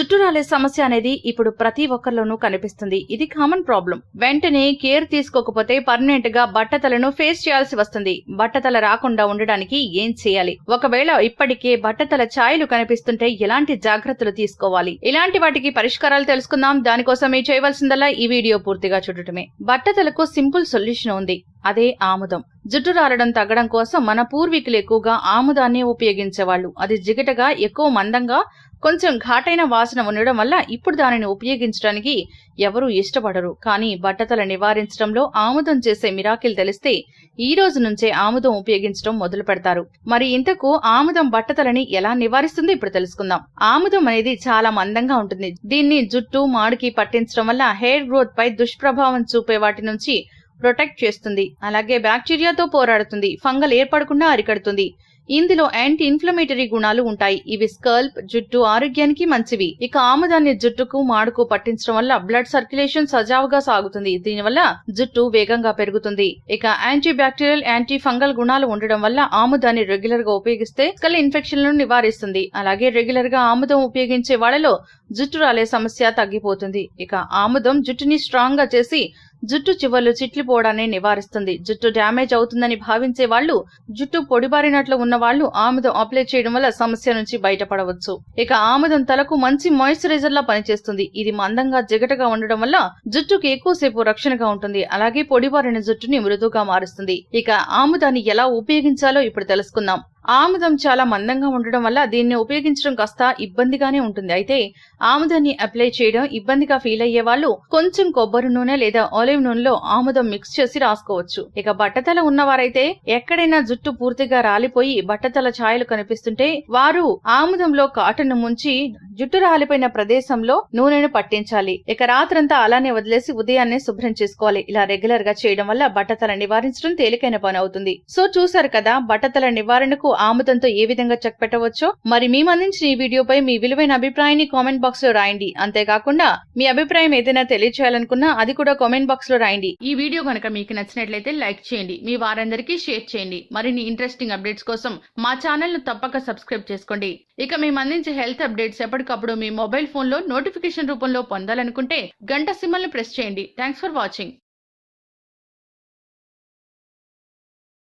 జుట్టు రాలే సమస్య అనేది ఇప్పుడు ప్రతి ఒక్కరిలోనూ కనిపిస్తుంది. ఇది కామన్ ప్రాబ్లం. వెంటనే కేర్ తీసుకోకపోతే పర్మనెంట్ గా బట్టతలను ఫేస్ చేయాల్సి వస్తుంది. బట్టతల రాకుండా ఉండడానికి ఏం చేయాలి? ఒకవేళ ఇప్పటికే బట్టతల ఛాయలు కనిపిస్తుంటే ఎలాంటి జాగ్రత్తలు తీసుకోవాలి? ఇలాంటి వాటికి పరిష్కారాలు తెలుసుకుందాం. దానికోసం మీరు చేయవలసిందల్లా ఈ వీడియో పూర్తిగా చూడటమే. బట్టతలకు సింపుల్ సొల్యూషన్ ఉంది. అదే ఆముదం. జుట్టు రాలడం తగ్గడం కోసం మన పూర్వీకులు ఎక్కువగా ఆముదాన్ని ఉపయోగించేవాళ్లు. అది జిగటగా, ఎక్కువ మందంగా, కొంచెం ఘాటైన వాసన ఉండడం వల్ల ఇప్పుడు దానిని ఉపయోగించడానికి ఎవరూ ఇష్టపడరు. కానీ బట్టతల నివారించడంలో ఆముదం చేసే మిరాకిల్ తెలిస్తే ఈ రోజు నుంచే ఆముదం ఉపయోగించడం మొదలు పెడతారు. మరి ఇంతకు ఆముదం బట్టతలని ఎలా నివారిస్తుంది ఇప్పుడు తెలుసుకుందాం. ఆముదం అనేది చాలా మందంగా ఉంటుంది. దీన్ని జుట్టు, మాడికి పట్టించడం వల్ల హెయిర్ గ్రోత్ పై దుష్ప్రభావం చూపే వాటి నుంచి ప్రొటెక్ట్ చేస్తుంది. అలాగే బ్యాక్టీరియాతో పోరాడుతుంది. ఫంగల్ ఏర్పడకుండా అరికడుతుంది. ఇందులో యాంటీ ఇన్ఫ్లమేటరీ గుణాలు ఉంటాయి. ఇవి స్కల్ప్, జుట్టు ఆరోగ్యానికి మంచివి. ఇక ఆముదాన్ని జుట్టుకు, మాడుకు పట్టించడం వల్ల బ్లడ్ సర్క్యులేషన్ సజావుగా సాగుతుంది. దీనివల్ల జుట్టు వేగంగా పెరుగుతుంది. ఇక యాంటీ బ్యాక్టీరియల్, యాంటీ ఫంగల్ గుణాలు ఉండడం వల్ల ఆముదాన్ని రెగ్యులర్ గా ఉపయోగిస్తే స్కల్ ఇన్ఫెక్షన్లను నివారిస్తుంది. అలాగే రెగ్యులర్ గా ఆముదం ఉపయోగించే వాళ్లలో జుట్టు రాలే సమస్య తగ్గిపోతుంది. ఇక ఆముదం జుట్టుని స్ట్రాంగ్ గా చేసి జుట్టు చివర్లు చిట్లిపోవడాన్ని నివారిస్తుంది. జుట్టు డ్యామేజ్ అవుతుందని భావించే వాళ్లు, జుట్టు పొడిబారినట్లు ఉన్న వాళ్లు ఆముదం అప్లై చేయడం వల్ల సమస్య నుంచి బయటపడవచ్చు. ఇక ఆముదం తలకు మంచి మాయిశ్చరైజర్ లా పనిచేస్తుంది. ఇది మందంగా, జిగటగా ఉండడం వల్ల జుట్టుకి ఎక్కువసేపు రక్షణగా ఉంటుంది. అలాగే పొడిబారిన జుట్టుని మృదువుగా మారుస్తుంది. ఇక ఆముదాన్ని ఎలా ఉపయోగించాలో ఇప్పుడు తెలుసుకుందాం. ఆముదం చాలా మందంగా ఉండడం వల్ల దీన్ని ఉపయోగించడం కాస్త ఇబ్బందిగానే ఉంటుంది. అయితే ఆముదాన్ని అప్లై చేయడం ఇబ్బందిగా ఫీల్ అయ్యే వాళ్ళు కొంచెం కొబ్బరి నూనె లేదా ఆలివ్ నూనెలో ఆముదం మిక్స్ చేసి రాసుకోవచ్చు. ఇక బట్టతల ఉన్నవారైతే ఎక్కడైనా జుట్టు పూర్తిగా రాలిపోయి బట్టతల ఛాయలు కనిపిస్తుంటే వారు ఆముదంలో కాటన్ ముంచి జుట్టు రాలిపోయిన ప్రదేశంలో నూనెను పట్టించాలి. ఇక రాత్రంతా అలానే వదిలేసి ఉదయాన్నే శుభ్రం చేసుకోవాలి. ఇలా రెగ్యులర్ గా చేయడం వల్ల బట్టతల నివారించడం తేలికైన పని అవుతుంది. సో చూసారు కదా, బట్టతల నివారణకు ఆముదంతో ఏ విధంగా చెక్ పెట్టవచ్చో. మరి మేము అందించిన ఈ వీడియోపై మీ విలువైన అభిప్రాయాన్ని కామెంట్ బాక్స్ లో రాయండి. అంతేకాకుండా మీ అభిప్రాయం ఏదైనా తెలియచేయాలనుకున్నా అది కూడా కామెంట్ బాక్స్ లో రాయండి. ఈ వీడియో కనుక మీకు నచ్చినట్లయితే లైక్ చేయండి, మీ వారందరికీ షేర్ చేయండి. మరిన్ని ఇంట్రెస్టింగ్ అప్డేట్స్ కోసం మా ఛానల్ ను తప్పక సబ్స్క్రైబ్ చేసుకోండి. ఇక మేము అందించే హెల్త్ అప్డేట్స్ ఎప్పటికప్పుడు మీ మొబైల్ ఫోన్ లో నోటిఫికేషన్ రూపంలో పొందాలనుకుంటే గంట సింబల్ ను ప్రెస్ చేయండి. Thanks for watching.